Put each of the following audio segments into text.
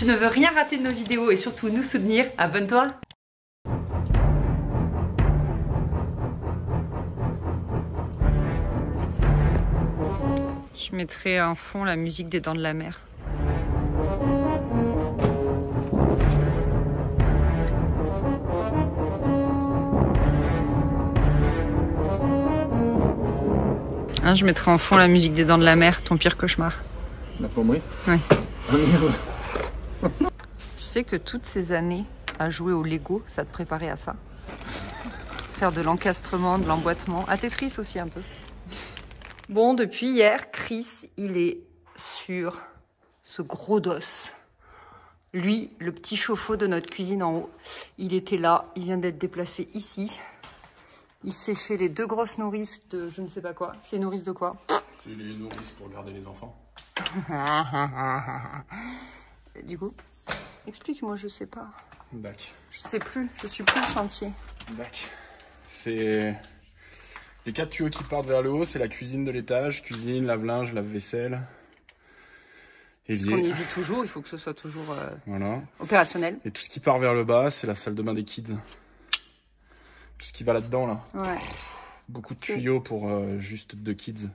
tu ne veux rien rater de nos vidéos et surtout nous soutenir, abonne-toi. Je mettrai en fond la musique des Dents de la Mer. Hein, je mettrai en fond la musique des Dents de la Mer, ton pire cauchemar. La plomberie? Oui. Tu sais que toutes ces années à jouer au Lego, ça te préparait à ça? Faire de l'encastrement, de l'emboîtement. À Tetris aussi un peu. Bon, depuis hier, Chris, il est sur ce gros dos. Lui, le petit chauffe-eau de notre cuisine en haut, il était là, il vient d'être déplacé ici. Il s'est fait les 2 grosses nourrices de je ne sais pas quoi. C'est nourrices de quoi? C'est les nourrices pour garder les enfants. Du coup, explique-moi, je sais pas. Bac. Je sais plus, je suis plus le chantier. Bac. C'est les 4 tuyaux qui partent vers le haut, c'est la cuisine de l'étage, cuisine, lave-linge, lave-vaisselle. Parce qu'on y vit toujours, il faut que ce soit toujours voilà. Opérationnel. Et tout ce qui part vers le bas, c'est la salle de bain des kids. Tout ce qui va là-dedans, là. Ouais. Beaucoup de tuyaux pour juste 2 kids.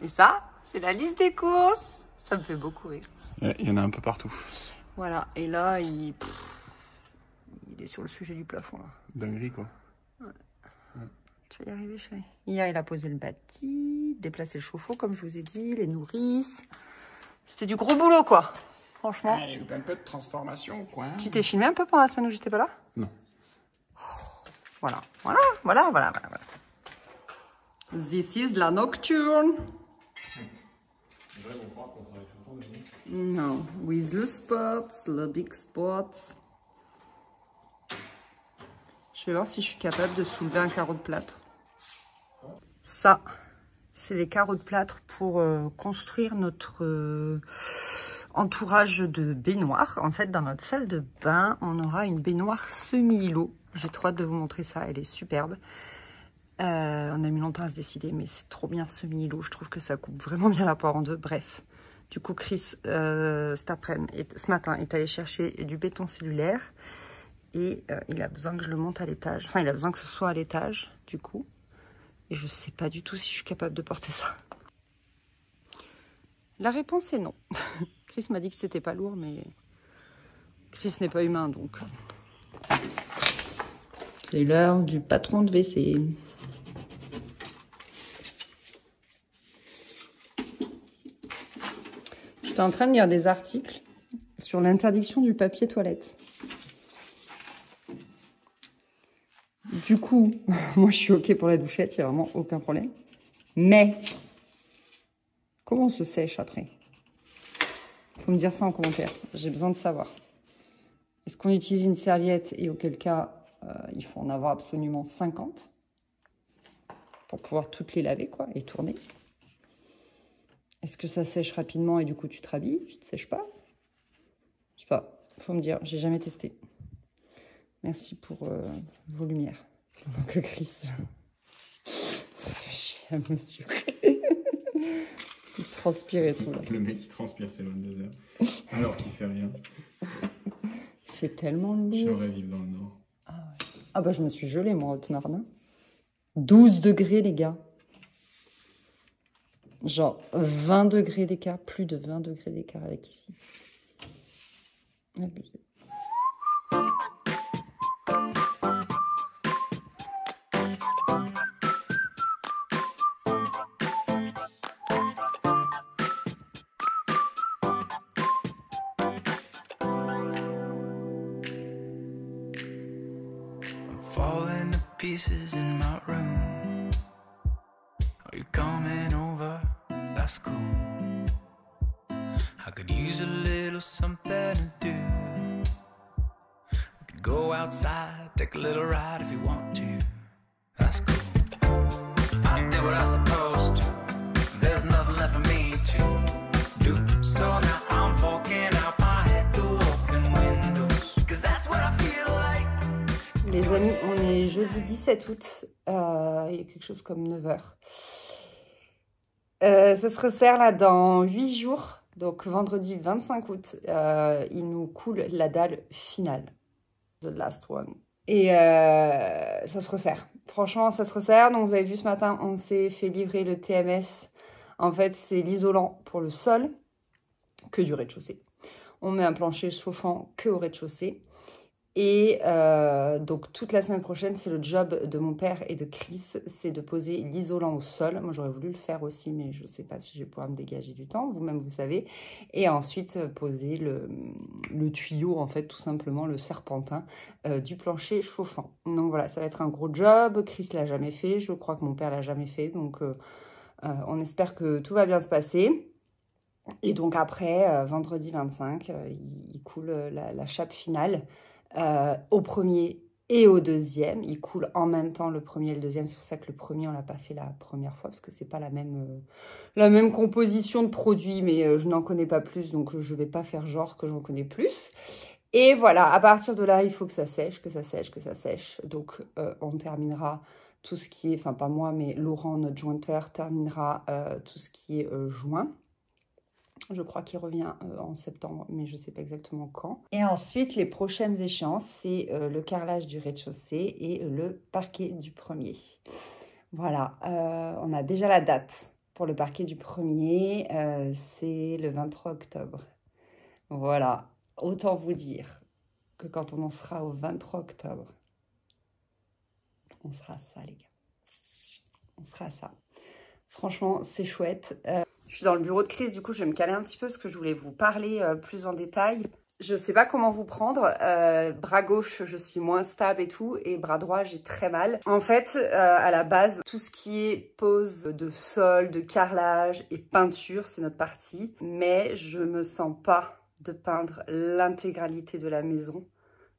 Et ça, c'est la liste des courses. Ça me fait beaucoup rire. Il y en a un peu partout. Voilà, et là, il est sur le sujet du plafond, là. Dinguerie, quoi. Ouais. Ouais. Tu vas y arriver, chérie. Hier, il a posé le bâti, déplacé le chauffe-eau, comme je vous ai dit, les nourrices. C'était du gros boulot, quoi. Franchement. Il y a eu un peu de transformation, quoi. Tu t'es filmé un peu pendant la semaine où j'étais pas là? Non. Voilà. This is la nocturne. No, with the spots, the big spots. Je vais voir si je suis capable de soulever un carreau de plâtre. Ça, c'est les carreaux de plâtre pour construire notre entourage de baignoire. En fait, dans notre salle de bain, on aura une baignoire semi-îlot. J'ai trop hâte de vous montrer ça, elle est superbe. On a mis longtemps à se décider, mais c'est trop bien semi-îlot. Je trouve que ça coupe vraiment bien la poire en deux. Bref, du coup, Chris, ce matin, est allé chercher du béton cellulaire. Et il a besoin que je le monte à l'étage. Enfin, il a besoin que ce soit à l'étage, du coup. Et je sais pas du tout si je suis capable de porter ça. La réponse est non. Chris m'a dit que c'était pas lourd, mais Chris n'est pas humain, donc... C'est l'heure du patron de WC. J'étais en train de lire des articles sur l'interdiction du papier toilette. Du coup, moi je suis ok pour la douchette, il n'y a vraiment aucun problème. Mais, comment on se sèche après? Il faut me dire ça en commentaire, j'ai besoin de savoir. Est-ce qu'on utilise une serviette et auquel cas, il faut en avoir absolument 50 pour pouvoir toutes les laver quoi, et tourner? Est-ce que ça sèche rapidement et du coup tu te rhabilles, tu te sèches pas? Je sais pas, faut me dire, j'ai jamais testé. Merci pour vos lumières. Pendant que Chris, ça fait chier à monsieur. Il transpire et tout. Là. Le mec qui transpire, c'est 22h. Alors qu'il fait rien. Il fait tellement lourd. J'aimerais vivre dans le Nord. Ah, ouais. Ah bah je me suis gelée moi, Haute-Marne. 12 degrés les gars. Genre 20 degrés d'écart, plus de 20 degrés d'écart avec ici. Abusé. Falling to pieces in my room. Are you coming over? That's cool. I could use a little something to do. We could go outside, take a little ride if you want to. That's cool. I did what I was supposed to. There's nothing left for me to do. So now I'm poking out my head through open windows. 'Cause that's what I feel like. Les amis, on est jeudi 17 août, il est quelque chose comme 9 h. Ça se resserre là dans 8 jours Donc vendredi 25 août, il nous coule la dalle finale. The last one. Et ça se resserre. Franchement, ça se resserre. Donc vous avez vu ce matin, on s'est fait livrer le TMS. En fait, c'est l'isolant pour le sol, que du rez-de-chaussée. On met un plancher chauffant que au rez-de-chaussée. Et donc toute la semaine prochaine, c'est le job de mon père et de Chris, c'est de poser l'isolant au sol. Moi, j'aurais voulu le faire aussi, mais je ne sais pas si je vais pouvoir me dégager du temps. Vous-même, vous savez. Et ensuite, poser le tuyau, en fait, tout simplement, le serpentin du plancher chauffant. Donc voilà, ça va être un gros job. Chris l'a jamais fait. Je crois que mon père l'a jamais fait. Donc on espère que tout va bien se passer. Et donc après, vendredi 25, il coule la chape finale. Au premier et au deuxième, il coule en même temps le premier et le deuxième. C'est pour ça que le premier on l'a pas fait la première fois parce que c'est pas la même composition de produits, mais je n'en connais pas plus, donc je vais pas faire genre que j'en connais plus. Et voilà, à partir de là, il faut que ça sèche, que ça sèche, que ça sèche. Donc on terminera tout ce qui est, enfin pas moi, mais Laurent, notre jointeur, terminera tout ce qui est joint. Je crois qu'il revient en septembre, mais je ne sais pas exactement quand. Et ensuite, les prochaines échéances, c'est le carrelage du rez-de-chaussée et le parquet du premier. Voilà, on a déjà la date pour le parquet du premier. C'est le 23 octobre. Voilà, autant vous dire que quand on en sera au 23 octobre, on sera ça, les gars. On sera ça. Franchement, c'est chouette. Je suis dans le bureau de Chris, du coup, je vais me caler un petit peu parce que je voulais vous parler plus en détail. Je ne sais pas comment vous prendre. Bras gauche, je suis moins stable et tout. Et bras droit, j'ai très mal. En fait, à la base, tout ce qui est pose de sol, de carrelage et peinture, c'est notre partie. Mais je me sens pas de peindre l'intégralité de la maison.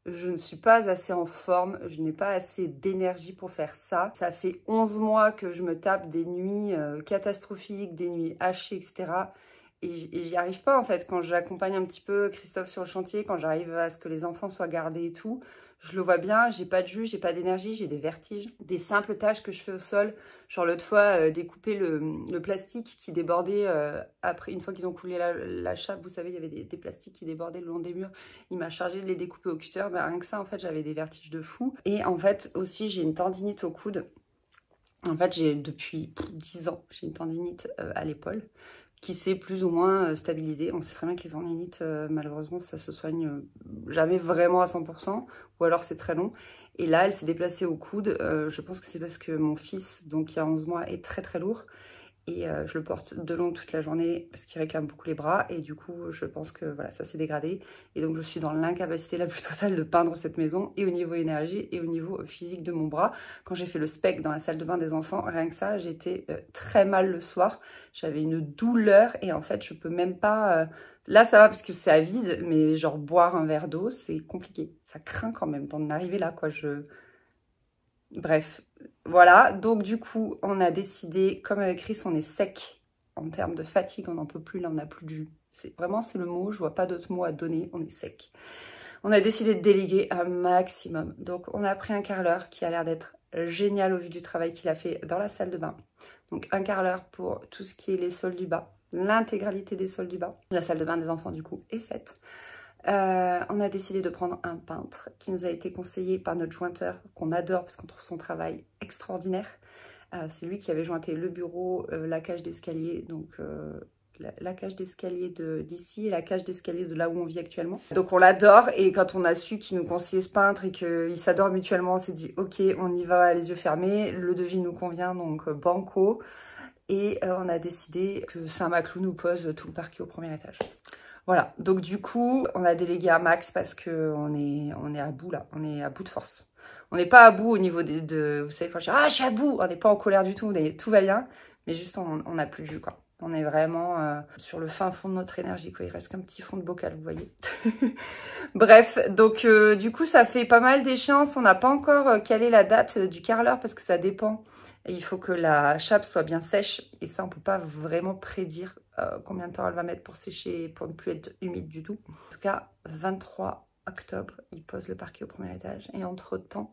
Je ne suis pas assez en forme, je n'ai pas assez d'énergie pour faire ça. Ça fait 11 mois que je me tape des nuits catastrophiques, des nuits hachées, etc. Et j'y arrive pas en fait. Quand j'accompagne un petit peu Christophe sur le chantier, quand j'arrive à ce que les enfants soient gardés et tout, je le vois bien, j'ai pas de jus, j'ai pas d'énergie, j'ai des vertiges. Des simples tâches que je fais au sol, genre l'autre fois découper le plastique qui débordait après, une fois qu'ils ont coulé la chape, vous savez, il y avait des plastiques qui débordaient le long des murs. Il m'a chargé de les découper au cutter, ben, rien que ça en fait j'avais des vertiges de fou. Et en fait aussi j'ai une tendinite au coude. En fait j'ai depuis 10 ans, j'ai une tendinite à l'épaule qui s'est plus ou moins stabilisée. On sait très bien que les tendinites, malheureusement, ça se soigne jamais vraiment à 100%, ou alors c'est très long. Et là, elle s'est déplacée au coude. Je pense que c'est parce que mon fils, donc il y a 11 mois, est très très lourd. Et je le porte de long toute la journée parce qu'il réclame beaucoup les bras. Et du coup, je pense que voilà, ça s'est dégradé. Et donc, je suis dans l'incapacité la plus totale de peindre cette maison. Et au niveau énergie et au niveau physique de mon bras. Quand j'ai fait le spec dans la salle de bain des enfants, rien que ça, j'étais très mal le soir. J'avais une douleur. Et en fait, je peux même pas... Là, ça va parce que c'est à vide. Mais genre, boire un verre d'eau, c'est compliqué. Ça craint quand même d'en arriver là, quoi. Bref, voilà, donc du coup, on a décidé, comme avec Chris, on est sec en termes de fatigue, on n'en peut plus, là, on n'a plus de jus. Vraiment, c'est le mot, je vois pas d'autre mot à donner, on est sec. On a décidé de déléguer un maximum. Donc, on a pris un carreleur qui a l'air d'être génial au vu du travail qu'il a fait dans la salle de bain. Donc, un carreleur pour tout ce qui est les sols du bas, l'intégralité des sols du bas. La salle de bain des enfants, du coup, est faite. On a décidé de prendre un peintre qui nous a été conseillé par notre jointeur qu'on adore parce qu'on trouve son travail extraordinaire. C'est lui qui avait jointé le bureau, la cage d'escalier, donc la cage d'escalier d'ici et la cage d'escalier de là où on vit actuellement. Donc on l'adore et quand on a su qu'il nous conseillait ce peintre et qu'ils s'adorent mutuellement, on s'est dit ok, on y va les yeux fermés, le devis nous convient, donc banco. Et on a décidé que Saint-Maclou nous pose tout le parquet au premier étage. Voilà, donc du coup, on a délégué à Max parce qu'on est à bout là, on est à bout de force. On n'est pas à bout au niveau vous savez quand je dis « Ah, je suis à bout !» On n'est pas en colère du tout, tout va bien, mais juste on n'a plus de jus quoi. On est vraiment sur le fin fond de notre énergie quoi, il reste qu'un petit fond de bocal, vous voyez. Bref, donc du coup ça fait pas mal d'échéances, on n'a pas encore calé la date du carreleur parce que ça dépend. Et il faut que la chape soit bien sèche et ça on peut pas vraiment prédire combien de temps elle va mettre pour sécher, pour ne plus être humide du tout. En tout cas, 23 octobre, ils posent le parquet au premier étage. Et entre-temps,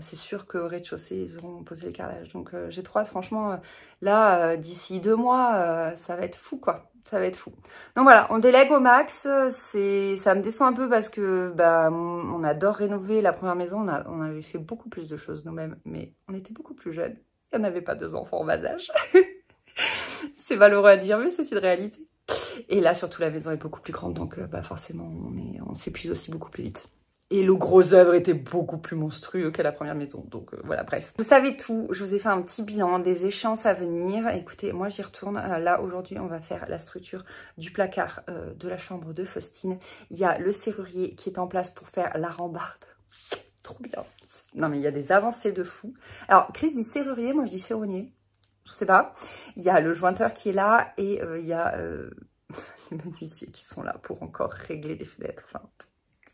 c'est sûr qu'au rez-de-chaussée, ils auront posé le carrelage. Donc j'ai trop hâte, franchement, là, d'ici 2 mois, ça va être fou, quoi. Ça va être fou. Donc voilà, on délègue au max. Ça me déçoit un peu parce que bah, on adore rénover la première maison. On avait fait beaucoup plus de choses nous-mêmes, mais on était beaucoup plus jeunes. Et on n'avait pas 2 enfants en bas âge. C'est malheureux à dire, mais c'est une réalité. Et là, surtout, la maison est beaucoup plus grande, donc bah, forcément, on s'épuise aussi beaucoup plus vite. Et le gros œuvre était beaucoup plus monstrueux que la première maison. Donc voilà, bref. Vous savez tout. Je vous ai fait un petit bilan des échéances à venir. Écoutez, moi j'y retourne. Là, aujourd'hui, on va faire la structure du placard de la chambre de Faustine. Il y a le serrurier qui est en place pour faire la rambarde. Trop bien. Non mais il y a des avancées de fou. Alors, Chris dit serrurier, moi je dis ferronnier. Je sais pas. Il y a le jointeur qui est là et il y a les menuisiers qui sont là pour encore régler des fenêtres. Enfin,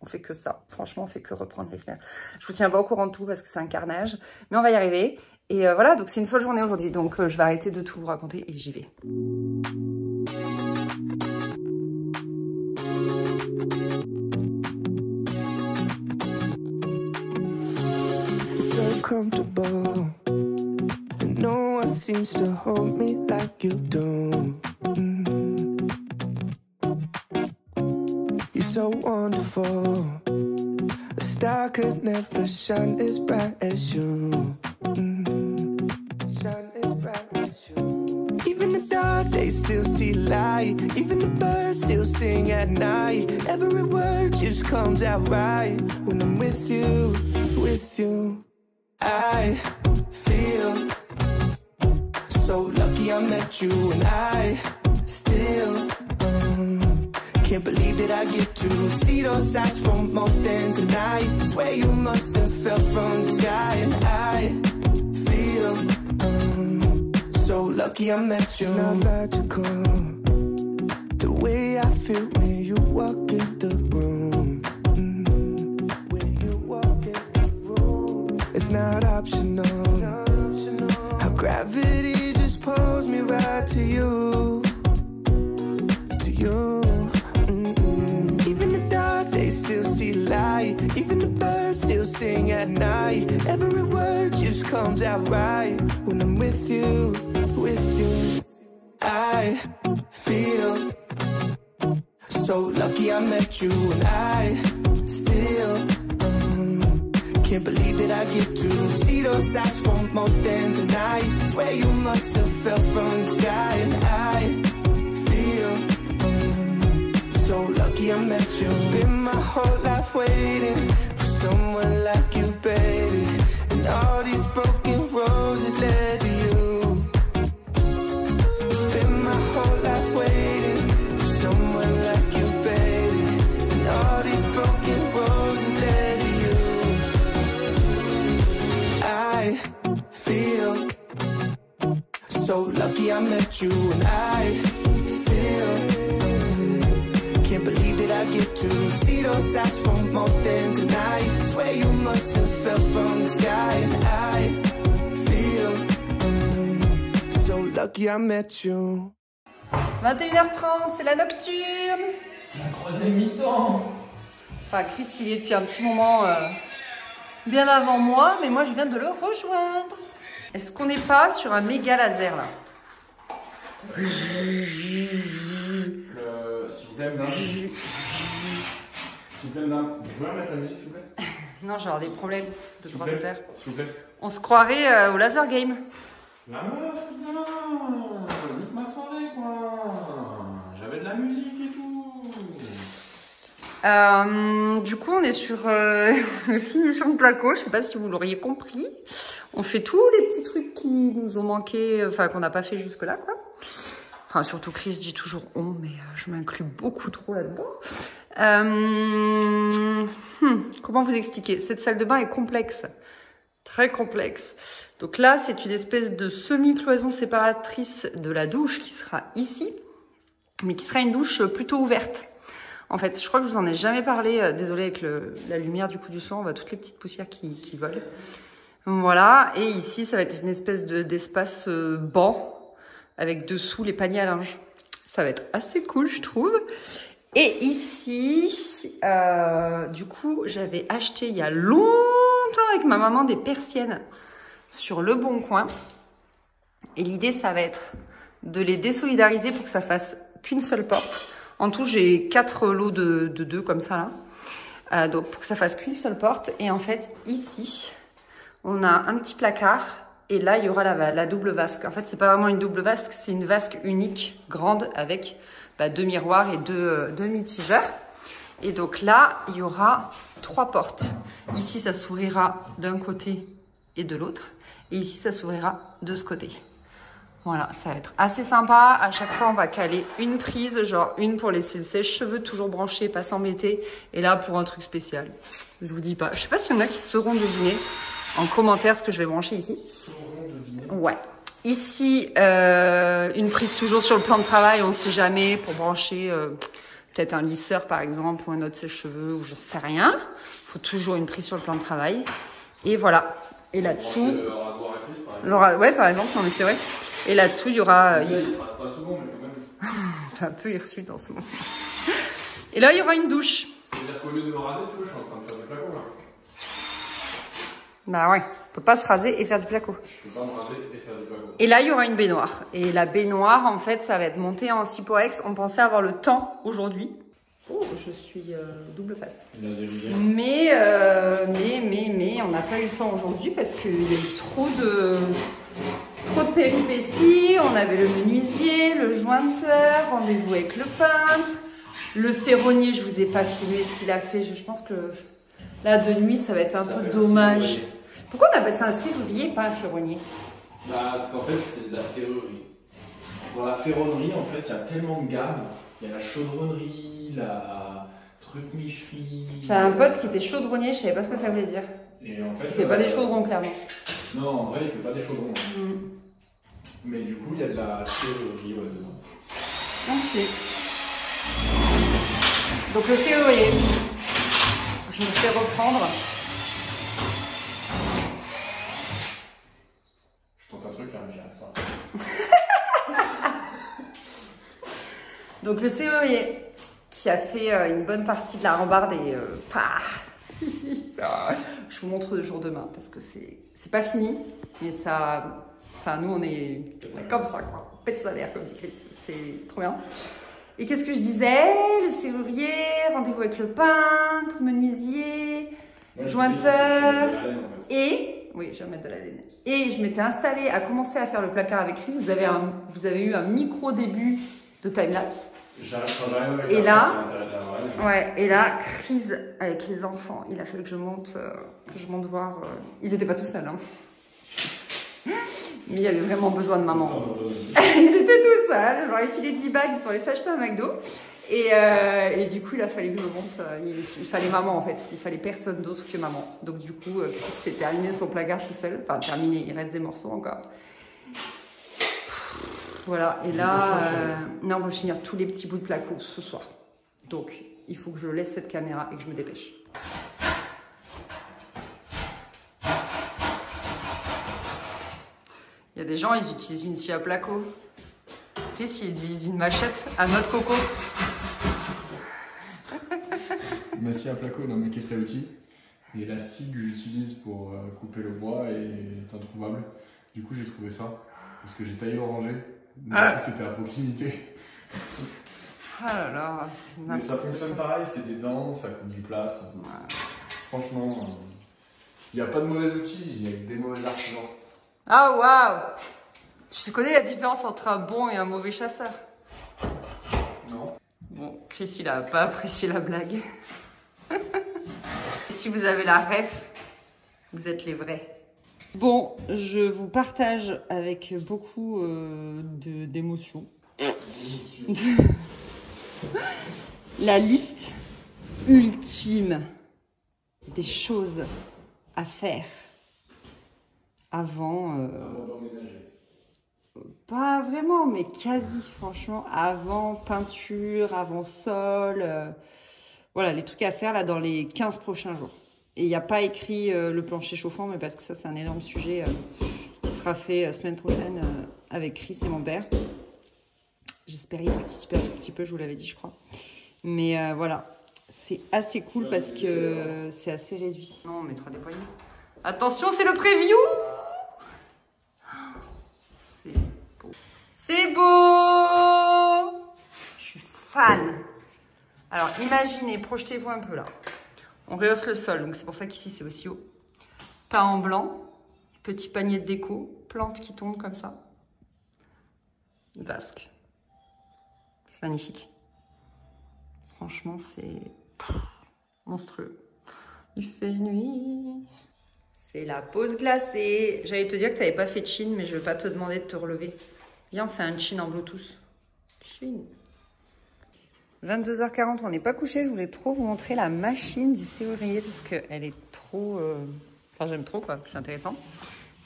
on fait que ça. Franchement, on fait que reprendre les fenêtres. Je vous tiens pas au courant de tout parce que c'est un carnage. Mais on va y arriver. Et voilà, donc c'est une folle journée aujourd'hui. Donc je vais arrêter de tout vous raconter et j'y vais. So comfortable. And no one seems to hold me like you do. So wonderful. A star could never shine as bright as you. Shine as bright as you. Even the dark days still see light. Even the birds still sing at night. Every word just comes out right when I'm with you, with you. I feel so lucky I met you, and I still can't believe that I get to see those eyes for more than tonight. Swear you must have fell from the sky, and I feel so lucky I met you. It's not logical, the way I feel when you walk in the room. When you walk in the room, it's not optional. How gravity just pulls me right to you, to you. They still see light. Even the birds still sing at night. Every word just comes out right when I'm with you, with you. I feel so lucky I met you, and I still can't believe that I get to see those eyes for more than tonight. Swear you must have fell from the sky, and I so lucky I met you. Spent my whole life waiting for someone like you, baby. And all these broken roses led to you. Spent my whole life waiting for someone like you, baby. And all these broken roses led to you. I feel so lucky I met you, and I still can't believe that I get to see those eyes for more than tonight. Swear you must have fell from the sky, and I feel so lucky I met you. 21h30, c'est la nocturne. C'est la 3e mi-temps. Enfin, Chris, il y est depuis un petit moment bien avant moi, mais moi, je viens de le rejoindre. Est-ce qu'on n'est pas sur un méga laser, là? S'il vous plaît, madame. S'il vous plaît, madame. Vous pouvez remettre la musique, s'il vous plaît? Non, j'ai des problèmes de droit d'auteur. S'il vous plaît. On se croirait au laser game. La meuf, non, nique ma soirée, quoi. J'avais de la musique et tout. Du coup, on est sur finition de placo. Je sais pas si vous l'auriez compris. On fait tous les petits trucs qui nous ont manqué, enfin qu'on n'a pas fait jusque-là, quoi. Enfin, surtout Chris dit toujours on, mais je m'inclus beaucoup trop là-dedans. Comment vous expliquer? Cette salle de bain est complexe. Très complexe. Donc là, c'est une espèce de semi-cloison séparatrice de la douche qui sera ici, mais qui sera une douche plutôt ouverte. En fait, je crois que je vous en ai jamais parlé. Désolée avec la lumière du coup du soir, on voit toutes les petites poussières qui volent. Voilà. Et ici, ça va être une espèce d'espace banc avec dessous les paniers à linge. Ça va être assez cool, je trouve. Et ici, du coup, j'avais acheté il y a longtemps avec ma maman des persiennes sur Le Bon Coin. Et l'idée, ça va être de les désolidariser pour que ça fasse qu'une seule porte. En tout, j'ai 4 lots de 2 comme ça là. Donc pour que ça fasse qu'une seule porte. Et en fait, ici, on a un petit placard. Et là, il y aura la double vasque. En fait, c'est pas vraiment une double vasque, c'est une vasque unique, grande, avec 2 miroirs et 2 mitigeurs. Et donc là, il y aura 3 portes. Ici, ça s'ouvrira d'un côté et de l'autre. Et ici, ça s'ouvrira de ce côté. Voilà, ça va être assez sympa. À chaque fois, on va caler une prise, genre une pour les sèche-cheveux, toujours branchés, pas s'embêter. Et là, pour un truc spécial. Je vous dis pas. Je sais pas s'il y en a qui sauront deviner en commentaire ce que je vais brancher ici. Ouais. Ici, une prise toujours sur le plan de travail, on ne sait jamais, pour brancher peut-être un lisseur par exemple, ou un autre sèche-cheveux, ou je sais rien. Il faut toujours une prise sur le plan de travail. Et voilà. Et là-dessous... Le rasoir à Chris, par exemple. Ouais, par exemple, non mais c'est vrai. Et là-dessous, il y aura... Ça, il se rase pas souvent, mais quand même. T'es un peu hirsute en ce moment. Et là, il y aura une douche. C'est-à-dire qu'au lieu de me raser, tu vois, je suis en train de faire des flacons là. Bah ouais, on peut pas se raser et faire du placo. Je peux pas me raser et faire du placo. Et là, il y aura une baignoire. Et la baignoire, en fait, ça va être monté en Ciporex. On pensait avoir le temps aujourd'hui. Oh, je suis double face. Mais on n'a pas eu le temps aujourd'hui parce qu'il y a eu trop de péripéties. On avait le menuisier, le jointeur, rendez-vous avec le peintre, le ferronnier. Je vous ai pas filmé ce qu'il a fait. Je pense que là, de nuit, ça va être un peu dommage. Pourquoi on appelle ça un serrurier et pas un ferronnier? Parce qu'en fait, c'est de la serrurerie. Dans la ferronnerie, en fait, il y a tellement de gammes. Il y a la chaudronnerie, la truc-micherie. J'avais un pote qui était chaudronnier, je savais pas ce que ça voulait dire. Et en fait, Il fait pas des chaudrons, clairement. Non, en vrai, il fait pas des chaudrons. Mais du coup, il y a de la serrurerie dedans. Ok. Donc le serrurier. Je me fais reprendre. Je tente un truc là, mais j'y arrive pas. Donc le serrurier qui a fait une bonne partie de la rambarde et je vous montre le jour demain parce que c'est pas fini, mais ça, enfin nous on est comme ça quoi, on pète sa l'air comme dit Chris, c'est trop bien. Et qu'est-ce que je disais? Le serrurier, rendez-vous avec le peintre, menuisier, jointeur et oui, je vais remettre de la laine. Et je m'étais installée à commencer à faire le placard avec Chris. Vous avez eu un micro début de timelapse. Et là, ouais, et là, crise avec les enfants. Il a fallu que je monte voir. Ils n'étaient pas tout seuls, hein. Mais il y avait vraiment besoin de maman. Ils étaient tout seuls. Genre, ils filaient 10 balles, ils sont allés s'acheter un McDo. Et du coup, il a fallu que je monte. Il fallait maman en fait. Il fallait personne d'autre que maman. Donc du coup, Chris s'est terminé son placard tout seul. Enfin, terminé. Il reste des morceaux encore. Voilà, et là, on va finir tous les petits bouts de placo ce soir. Donc, il faut que je laisse cette caméra et que je me dépêche. Il y a des gens, ils utilisent une scie à placo. Chris, ils utilisent une machette à noix de coco. Ma scie à placo dans ma caisse à outils. Et la scie que j'utilise pour couper le bois est introuvable. Du coup, j'ai trouvé ça. Parce que j'ai taillé l'oranger. Du coup, c'était à proximité. Ah là là, mais ça fonctionne pareil, c'est des dents, ça coupe du plâtre. Ouais. Franchement, il n'y a pas de mauvais outils, il y a que des mauvais artisans. Ah waouh! Tu connais la différence entre un bon et un mauvais chasseur? Non. Bon, Chris, il a pas apprécié la blague. Si vous avez la ref, vous êtes les vrais. Bon, je vous partage avec beaucoup d'émotions la liste ultime des choses à faire avant d'emménager. Pas vraiment, mais quasi, franchement, avant peinture, avant sol, voilà, les trucs à faire là dans les 15 prochains jours. Et il n'y a pas écrit le plancher chauffant, mais parce que ça, c'est un énorme sujet qui sera fait semaine prochaine avec Chris et mon père. J'espère y participer un tout petit peu, je vous l'avais dit, je crois. Mais voilà, c'est assez cool parce que c'est assez réduit. Non, on mettra des poignées. Attention, c'est le preview! C'est beau! C'est beau! fan. Alors, imaginez, projetez-vous un peu là. On rehausse le sol, donc c'est pour ça qu'ici, c'est aussi haut. Peint en blanc, petit panier de déco, plantes qui tombent comme ça. Vasque. C'est magnifique. Franchement, c'est monstrueux. Il fait nuit. C'est la pause glacée. J'allais te dire que tu n'avais pas fait de chin, mais je ne vais pas te demander de te relever. Viens, on fait un chin en Bluetooth. Chin. 22h40, on n'est pas couché. Je voulais trop vous montrer la machine du serrurier parce qu'elle est trop... Enfin, j'aime trop, quoi. C'est intéressant.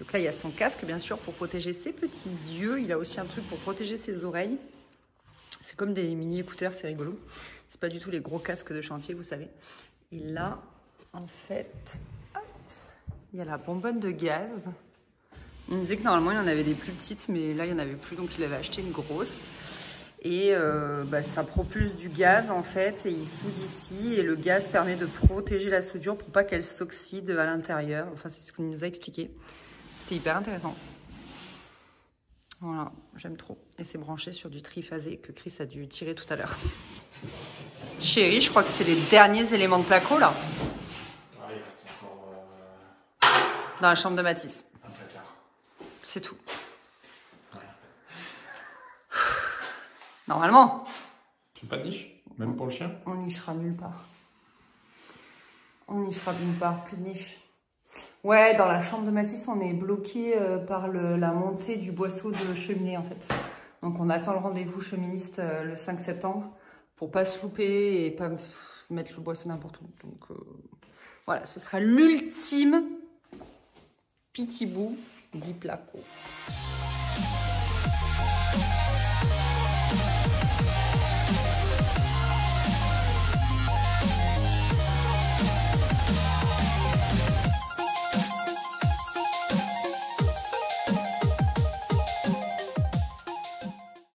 Donc là, il y a son casque, bien sûr, pour protéger ses petits yeux. Il a aussi un truc pour protéger ses oreilles. C'est comme des mini-écouteurs, c'est rigolo. C'est pas du tout les gros casques de chantier, vous savez. Et là, en fait... Il y a la bonbonne de gaz. Il me disait que normalement il y en avait des plus petites, mais là il n'y en avait plus, donc il avait acheté une grosse. Et ça propulse du gaz en fait, et il soude ici. Et le gaz permet de protéger la soudure pour pas qu'elle s'oxyde à l'intérieur. Enfin, c'est ce qu'il nous a expliqué. C'était hyper intéressant. Voilà, j'aime trop. Et c'est branché sur du triphasé que Chris a dû tirer tout à l'heure. Chérie, je crois que c'est les derniers éléments de placo là. Dans la chambre de Mathis. Un placard. C'est tout. Ouais. Normalement. Tu veux pas de niche? Même pour le chien? On n'y sera nulle part. On n'y sera nulle part, plus de niche. Ouais, dans la chambre de Mathis, on est bloqué par la montée du boisseau de cheminée en fait. Donc on attend le rendez-vous cheministe le 5 septembre pour pas se louper et pas mettre le boisseau n'importe où. Donc voilà, ce sera l'ultime petit bout dit placo.